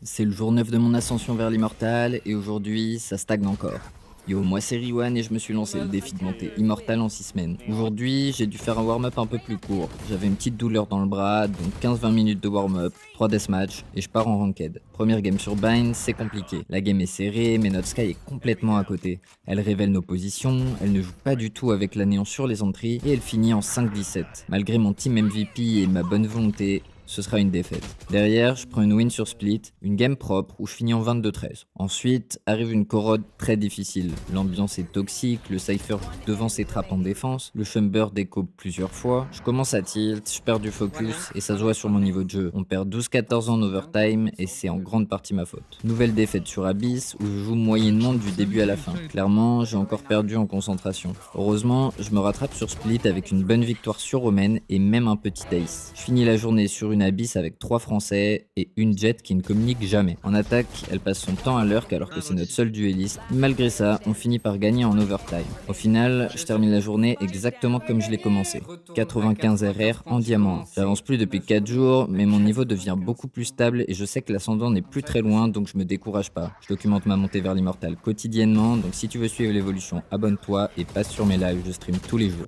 C'est le jour 9 de mon ascension vers l'immortal et aujourd'hui, ça stagne encore. Yo, moi c'est Riwan et je me suis lancé le défi de monter immortal en 6 semaines. Aujourd'hui, j'ai dû faire un warm-up un peu plus court. J'avais une petite douleur dans le bras, donc 15-20 minutes de warm-up, 3 deathmatch et je pars en ranked. Première game sur Bind, c'est compliqué. La game est serrée, mais notre Sky est complètement à côté. Elle révèle nos positions, elle ne joue pas du tout avec la néant sur les entrées et elle finit en 5-17. Malgré mon team MVP et ma bonne volonté, ce sera une défaite. Derrière, je prends une win sur Split, une game propre où je finis en 22-13. Ensuite, arrive une corode très difficile. L'ambiance est toxique, le Cypher joue devant ses trappes en défense, le Shumber décope plusieurs fois. Je commence à tilt, je perds du focus et ça se voit sur mon niveau de jeu. On perd 12-14 en overtime et c'est en grande partie ma faute. Nouvelle défaite sur Abyss où je joue moyennement du début à la fin. Clairement, j'ai encore perdu en concentration. Heureusement, je me rattrape sur Split avec une bonne victoire sur Omen et même un petit ace. Je finis la journée sur une Abyss avec 3 Français et une Jet qui ne communique jamais. En attaque, elle passe son temps à lurk alors que c'est notre seul dueliste. Malgré ça, on finit par gagner en overtime. Au final, je termine la journée exactement comme je l'ai commencé. 95 RR en diamant 1. J'avance plus depuis 4 jours, mais mon niveau devient beaucoup plus stable et je sais que l'ascendant n'est plus très loin, donc je me décourage pas. Je documente ma montée vers l'immortal quotidiennement, donc si tu veux suivre l'évolution, abonne-toi et passe sur mes lives, je stream tous les jours.